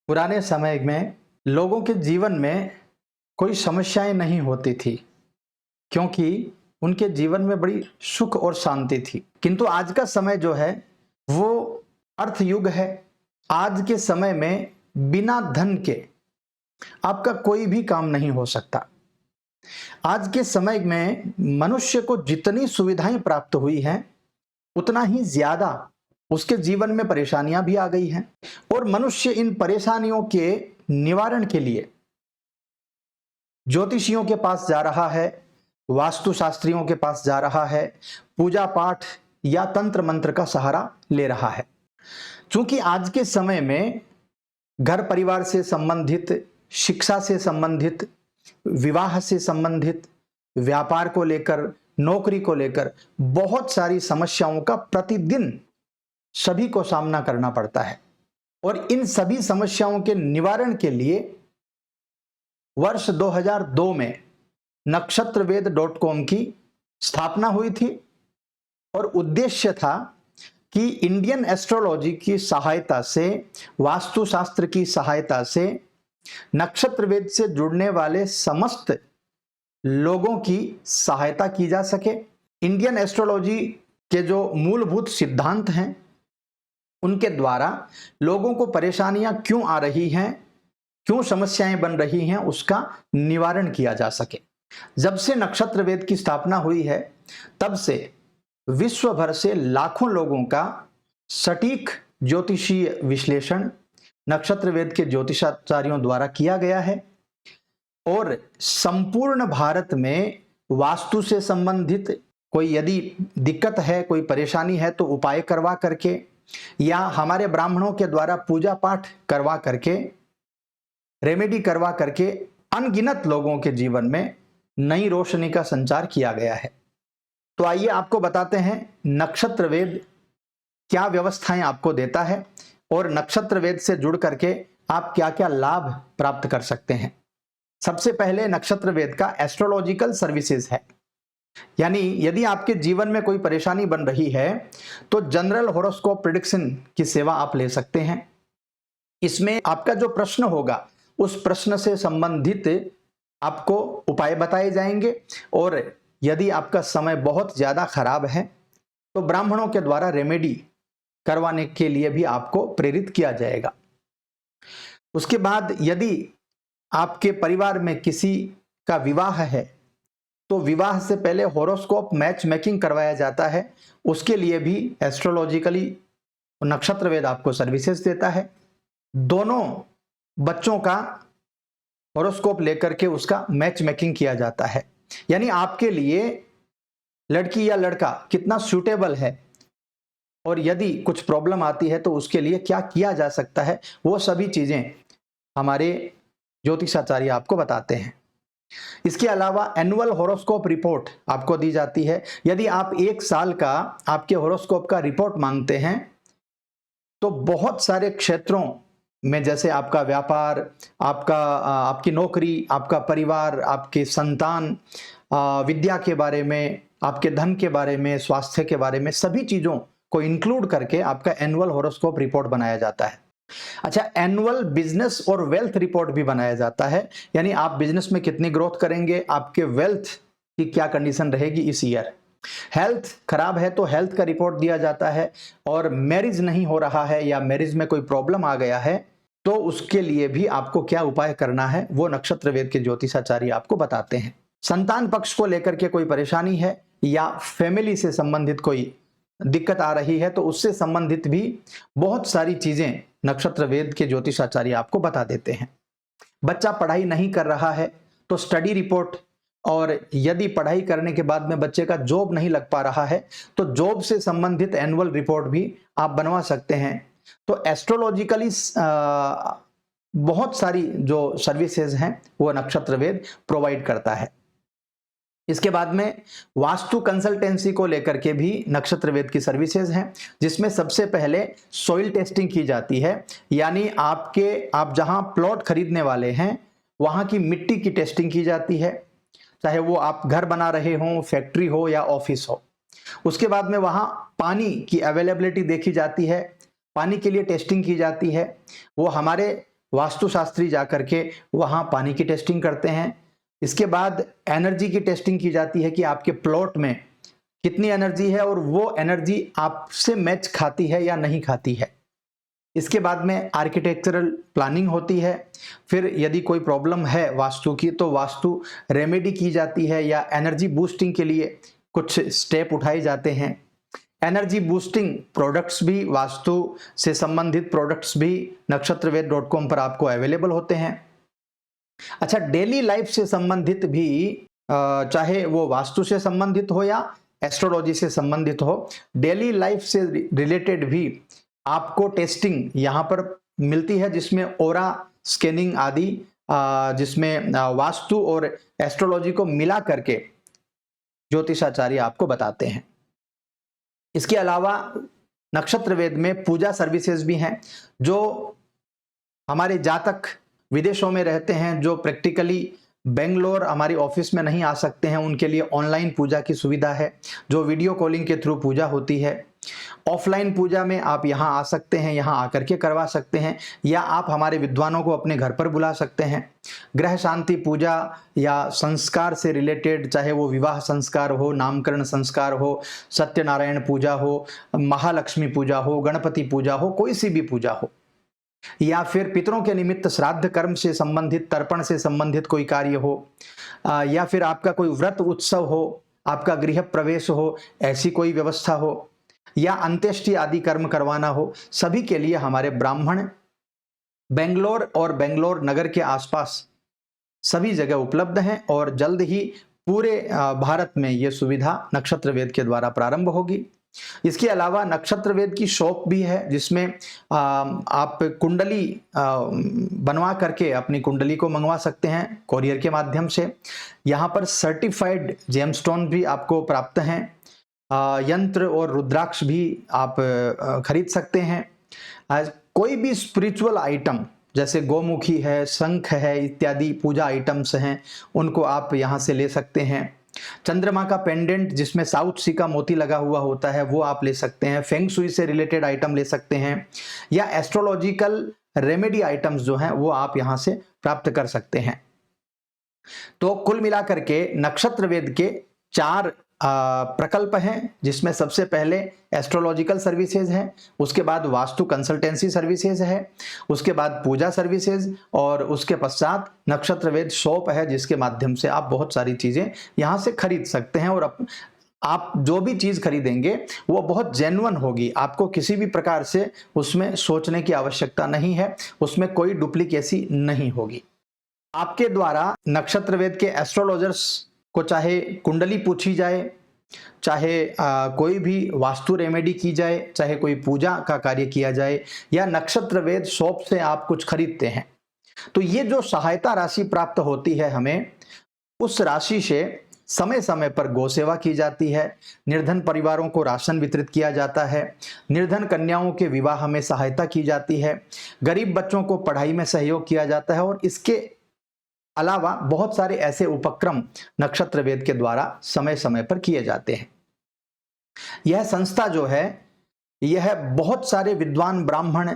पुराने समय में लोगों के जीवन में कोई समस्याएं नहीं होती थी क्योंकि उनके जीवन में बड़ी सुख और शांति थी। किंतु आज का समय जो है वो अर्थ युग है। आज के समय में बिना धन के आपका कोई भी काम नहीं हो सकता। आज के समय में मनुष्य को जितनी सुविधाएं प्राप्त हुई हैं उतना ही ज्यादा उसके जीवन में परेशानियां भी आ गई हैं और मनुष्य इन परेशानियों के निवारण के लिए ज्योतिषियों के पास जा रहा है, वास्तुशास्त्रियों के पास जा रहा है, पूजा पाठ या तंत्र मंत्र का सहारा ले रहा है। क्योंकि आज के समय में घर परिवार से संबंधित, शिक्षा से संबंधित, विवाह से संबंधित, व्यापार को लेकर, नौकरी को लेकर बहुत सारी समस्याओं का प्रतिदिन सभी को सामना करना पड़ता है और इन सभी समस्याओं के निवारण के लिए वर्ष 2002 में नक्षत्रवेद.com की स्थापना हुई थी और उद्देश्य था कि इंडियन एस्ट्रोलॉजी की सहायता से, वास्तुशास्त्र की सहायता से नक्षत्रवेद से जुड़ने वाले समस्त लोगों की सहायता की जा सके। इंडियन एस्ट्रोलॉजी के जो मूलभूत सिद्धांत हैं उनके द्वारा लोगों को परेशानियां क्यों आ रही हैं, क्यों समस्याएं बन रही हैं, उसका निवारण किया जा सके। जब से नक्षत्रवेद की स्थापना हुई है तब से विश्व भर से लाखों लोगों का सटीक ज्योतिषीय विश्लेषण नक्षत्रवेद के ज्योतिषाचार्यों द्वारा किया गया है और संपूर्ण भारत में वास्तु से संबंधित कोई यदि दिक्कत है, कोई परेशानी है तो उपाय करवा करके या हमारे ब्राह्मणों के द्वारा पूजा पाठ करवा करके, रेमेडी करवा करके अनगिनत लोगों के जीवन में नई रोशनी का संचार किया गया है। तो आइए आपको बताते हैं नक्षत्रवेद क्या व्यवस्थाएं आपको देता है और नक्षत्रवेद से जुड़ करके आप क्या क्या लाभ प्राप्त कर सकते हैं। सबसे पहले नक्षत्रवेद का एस्ट्रोलॉजिकल सर्विसेज है, यानी यदि आपके जीवन में कोई परेशानी बन रही है तो जनरल होरोस्कोप प्रेडिक्शन की सेवा आप ले सकते हैं। इसमें आपका जो प्रश्न होगा उस प्रश्न से संबंधित आपको उपाय बताए जाएंगे और यदि आपका समय बहुत ज्यादा खराब है तो ब्राह्मणों के द्वारा रेमेडी करवाने के लिए भी आपको प्रेरित किया जाएगा। उसके बाद यदि आपके परिवार में किसी का विवाह है तो विवाह से पहले होरोस्कोप मैच मेकिंग करवाया जाता है, उसके लिए भी एस्ट्रोलॉजिकली नक्षत्रवेद आपको सर्विसेज देता है। दोनों बच्चों का होरोस्कोप लेकर के उसका मैच मेकिंग किया जाता है, यानी आपके लिए लड़की या लड़का कितना सूटेबल है और यदि कुछ प्रॉब्लम आती है तो उसके लिए क्या किया जा सकता है, वो सभी चीजें हमारे ज्योतिषाचार्य आपको बताते हैं। इसके अलावा एनुअल होरोस्कोप रिपोर्ट आपको दी जाती है। यदि आप एक साल का आपके होरोस्कोप का रिपोर्ट मांगते हैं तो बहुत सारे क्षेत्रों में, जैसे आपका व्यापार, आपकी नौकरी, आपका परिवार, आपके संतान, विद्या के बारे में, आपके धन के बारे में, स्वास्थ्य के बारे में, सभी चीजों को इंक्लूड करके आपका एनुअल होरोस्कोप रिपोर्ट बनाया जाता है। अच्छा, एनुअल बिजनेस और वेल्थ रिपोर्ट भी बनाया जाता है, यानी आप बिजनेस में कितनी ग्रोथ करेंगे, आपके वेल्थ की क्या कंडीशन रहेगी इस ईयर। हेल्थ खराब है तो हेल्थ का रिपोर्ट दिया जाता है और मैरिज नहीं हो रहा है या मैरिज में कोई प्रॉब्लम आ गया है तो उसके लिए भी आपको क्या उपाय करना है वो नक्षत्रवेद के ज्योतिषाचार्य आपको बताते हैं। संतान पक्ष को लेकर के कोई परेशानी है या फैमिली से संबंधित कोई दिक्कत आ रही है तो उससे संबंधित भी बहुत सारी चीजें नक्षत्रवेद के ज्योतिषाचार्य आपको बता देते हैं। बच्चा पढ़ाई नहीं कर रहा है तो स्टडी रिपोर्ट, और यदि पढ़ाई करने के बाद में बच्चे का जॉब नहीं लग पा रहा है तो जॉब से संबंधित एनुअल रिपोर्ट भी आप बनवा सकते हैं। तो एस्ट्रोलॉजिकली बहुत सारी जो सर्विसेज हैं वो नक्षत्रवेद प्रोवाइड करता है। इसके बाद में वास्तु कंसल्टेंसी को लेकर के भी नक्षत्रवेद की सर्विसेज हैं, जिसमें सबसे पहले सॉइल टेस्टिंग की जाती है, यानी आप जहां प्लॉट खरीदने वाले हैं वहां की मिट्टी की टेस्टिंग की जाती है, चाहे वो आप घर बना रहे हो, फैक्ट्री हो या ऑफिस हो। उसके बाद में वहां पानी की अवेलेबिलिटी देखी जाती है, पानी के लिए टेस्टिंग की जाती है। वो हमारे वास्तुशास्त्री जाकर के वहाँ पानी की टेस्टिंग करते हैं। इसके बाद एनर्जी की टेस्टिंग की जाती है कि आपके प्लॉट में कितनी एनर्जी है और वो एनर्जी आपसे मैच खाती है या नहीं खाती है। इसके बाद में आर्किटेक्चरल प्लानिंग होती है। फिर यदि कोई प्रॉब्लम है वास्तु की तो वास्तु रेमेडी की जाती है या एनर्जी बूस्टिंग के लिए कुछ स्टेप उठाए जाते हैं। एनर्जी बूस्टिंग प्रोडक्ट्स भी, वास्तु से संबंधित प्रोडक्ट्स भी नक्षत्रवेद.com पर आपको अवेलेबल होते हैं। अच्छा, डेली लाइफ से संबंधित भी, चाहे वो वास्तु से संबंधित हो या एस्ट्रोलॉजी से संबंधित हो, डेली लाइफ से रिलेटेड भी आपको टेस्टिंग यहाँ पर मिलती है, जिसमें ओरा स्कैनिंग आदि, जिसमें वास्तु और एस्ट्रोलॉजी को मिला करके ज्योतिषाचार्य आपको बताते हैं। इसके अलावा नक्षत्र वेद में पूजा सर्विसेज भी हैं। जो हमारे जातक विदेशों में रहते हैं, जो प्रैक्टिकली बेंगलोर हमारी ऑफिस में नहीं आ सकते हैं, उनके लिए ऑनलाइन पूजा की सुविधा है, जो वीडियो कॉलिंग के थ्रू पूजा होती है। ऑफलाइन पूजा में आप यहाँ आ सकते हैं, यहाँ आकर के करवा सकते हैं, या आप हमारे विद्वानों को अपने घर पर बुला सकते हैं। ग्रह शांति पूजा या संस्कार से रिलेटेड, चाहे वो विवाह संस्कार हो, नामकरण संस्कार हो, सत्यनारायण पूजा हो, महालक्ष्मी पूजा हो, गणपति पूजा हो, कोई सी भी पूजा हो, या फिर पितरों के निमित्त श्राद्ध कर्म से संबंधित, तर्पण से संबंधित कोई कार्य हो, या फिर आपका कोई व्रत उत्सव हो, आपका गृह प्रवेश हो, ऐसी कोई व्यवस्था हो, या अंत्येष्टि आदि कर्म करवाना हो, सभी के लिए हमारे ब्राह्मण बेंगलोर और बेंगलोर नगर के आसपास सभी जगह उपलब्ध हैं। और जल्द ही पूरे भारत में ये सुविधा नक्षत्र वेद के द्वारा प्रारंभ होगी। इसके अलावा नक्षत्र वेद की शॉप भी है, जिसमें आप कुंडली बनवा करके अपनी कुंडली को मंगवा सकते हैं कोरियर के माध्यम से। यहाँ पर सर्टिफाइड जेमस्टोन भी आपको प्राप्त हैं। यंत्र और रुद्राक्ष भी आप खरीद सकते हैं। कोई भी स्पिरिचुअल आइटम जैसे गोमुखी है, शंख है, इत्यादि पूजा आइटम्स हैं, उनको आप यहाँ से ले सकते हैं। चंद्रमा का पेंडेंट जिसमें साउथ सी का मोती लगा हुआ होता है, वो आप ले सकते हैं। फेंग शुई से रिलेटेड आइटम ले सकते हैं, या एस्ट्रोलॉजिकल रेमेडी आइटम्स जो हैं वो आप यहाँ से प्राप्त कर सकते हैं। तो कुल मिलाकर के नक्षत्र वेद के 4 प्रकल्प हैं, जिसमें सबसे पहले एस्ट्रोलॉजिकल सर्विसेज है, उसके बाद वास्तु कंसल्टेंसी सर्विसेज है, उसके बाद पूजा सर्विसेज, और उसके पश्चात नक्षत्र वेद शॉप है, जिसके माध्यम से आप बहुत सारी चीजें यहां से खरीद सकते हैं। और आप जो भी चीज खरीदेंगे वो बहुत जेन्युइन होगी, आपको किसी भी प्रकार से उसमें सोचने की आवश्यकता नहीं है, उसमें कोई डुप्लीकेसी नहीं होगी। आपके द्वारा नक्षत्र वेद के एस्ट्रोलॉजर्स को चाहे कुंडली पूछी जाए, चाहे कोई भी वास्तु रेमेडी की जाए, चाहे कोई पूजा का कार्य किया जाए, या नक्षत्र वेद शॉप से आप कुछ खरीदते हैं, तो ये जो सहायता राशि प्राप्त होती है हमें, उस राशि से समय समय पर गौ सेवा की जाती है, निर्धन परिवारों को राशन वितरित किया जाता है, निर्धन कन्याओं के विवाह में सहायता की जाती है, गरीब बच्चों को पढ़ाई में सहयोग किया जाता है, और इसके अलावा बहुत सारे ऐसे उपक्रम नक्षत्र वेद के द्वारा समय समय पर किए जाते हैं। यह संस्था जो है, यह बहुत सारे विद्वान ब्राह्मण,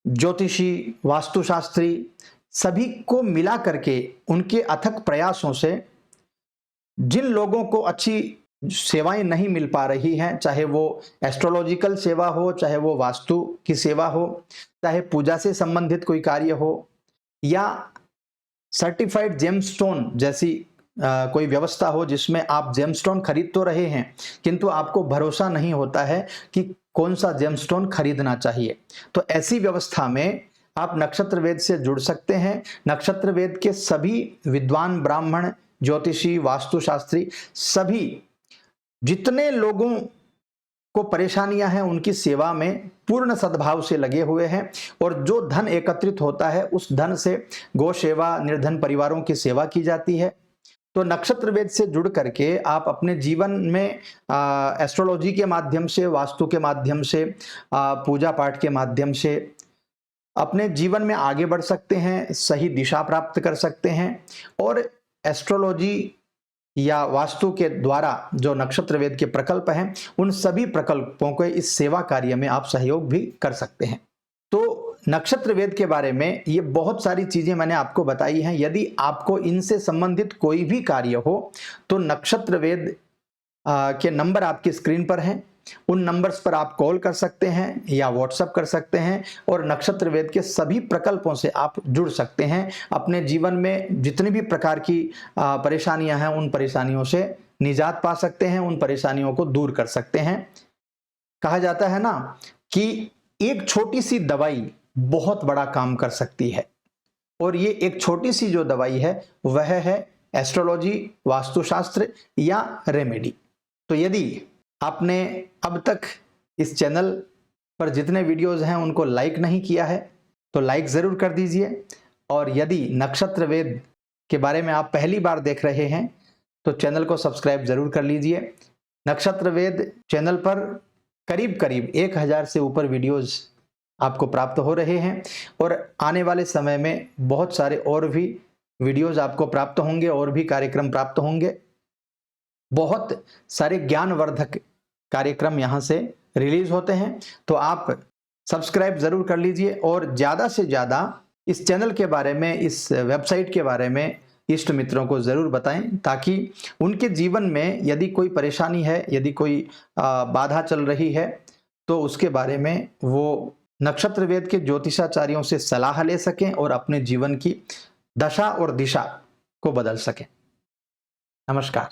ज्योतिषी, वास्तुशास्त्री सभी को मिला करके उनके अथक प्रयासों से जिन लोगों को अच्छी सेवाएं नहीं मिल पा रही हैं, चाहे वो एस्ट्रोलॉजिकल सेवा हो, चाहे वो वास्तु की सेवा हो, चाहे पूजा से संबंधित कोई कार्य हो, या सर्टिफाइड जेमस्टोन जैसी कोई व्यवस्था हो, जिसमें आप जेमस्टोन खरीद तो रहे हैं किंतु आपको भरोसा नहीं होता है कि कौन सा जेमस्टोन खरीदना चाहिए, तो ऐसी व्यवस्था में आप नक्षत्र वेद से जुड़ सकते हैं। नक्षत्र वेद के सभी विद्वान ब्राह्मण, ज्योतिषी, वास्तुशास्त्री सभी जितने लोगों को परेशानियां हैं उनकी सेवा में पूर्ण सद्भाव से लगे हुए हैं, और जो धन एकत्रित होता है उस धन से गौ सेवा, निर्धन परिवारों की सेवा की जाती है। तो नक्षत्र वेद से जुड़ करके आप अपने जीवन में एस्ट्रोलॉजी के माध्यम से, वास्तु के माध्यम से, पूजा पाठ के माध्यम से अपने जीवन में आगे बढ़ सकते हैं, सही दिशा प्राप्त कर सकते हैं, और एस्ट्रोलॉजी या वास्तु के द्वारा जो नक्षत्र वेद के प्रकल्प हैं, उन सभी प्रकल्पों को इस सेवा कार्य में आप सहयोग भी कर सकते हैं। तो नक्षत्र वेद के बारे में ये बहुत सारी चीजें मैंने आपको बताई हैं। यदि आपको इनसे संबंधित कोई भी कार्य हो तो नक्षत्र वेद के नंबर आपकी स्क्रीन पर हैं, उन नंबर्स पर आप कॉल कर सकते हैं या व्हाट्सएप कर सकते हैं और नक्षत्र वेद के सभी प्रकल्पों से आप जुड़ सकते हैं। अपने जीवन में जितनी भी प्रकार की परेशानियां हैं उन परेशानियों से निजात पा सकते हैं, उन परेशानियों को दूर कर सकते हैं। कहा जाता है ना कि एक छोटी सी दवाई बहुत बड़ा काम कर सकती है, और ये एक छोटी सी जो दवाई है वह है एस्ट्रोलॉजी, वास्तुशास्त्र या रेमेडी। तो यदि आपने अब तक इस चैनल पर जितने वीडियोस हैं उनको लाइक नहीं किया है तो लाइक ज़रूर कर दीजिए, और यदि नक्षत्र वेद के बारे में आप पहली बार देख रहे हैं तो चैनल को सब्सक्राइब ज़रूर कर लीजिए। नक्षत्र वेद चैनल पर करीब करीब 1000 से ऊपर वीडियोस आपको प्राप्त हो रहे हैं, और आने वाले समय में बहुत सारे और भी वीडियोस आपको प्राप्त होंगे और भी कार्यक्रम प्राप्त होंगे। बहुत सारे ज्ञानवर्धक कार्यक्रम यहाँ से रिलीज होते हैं, तो आप सब्सक्राइब ज़रूर कर लीजिए और ज़्यादा से ज़्यादा इस चैनल के बारे में, इस वेबसाइट के बारे में इष्ट मित्रों को ज़रूर बताएं, ताकि उनके जीवन में यदि कोई परेशानी है, यदि कोई बाधा चल रही है तो उसके बारे में वो नक्षत्र वेद के ज्योतिषाचार्यों से सलाह ले सकें और अपने जीवन की दशा और दिशा को बदल सकें। नमस्कार।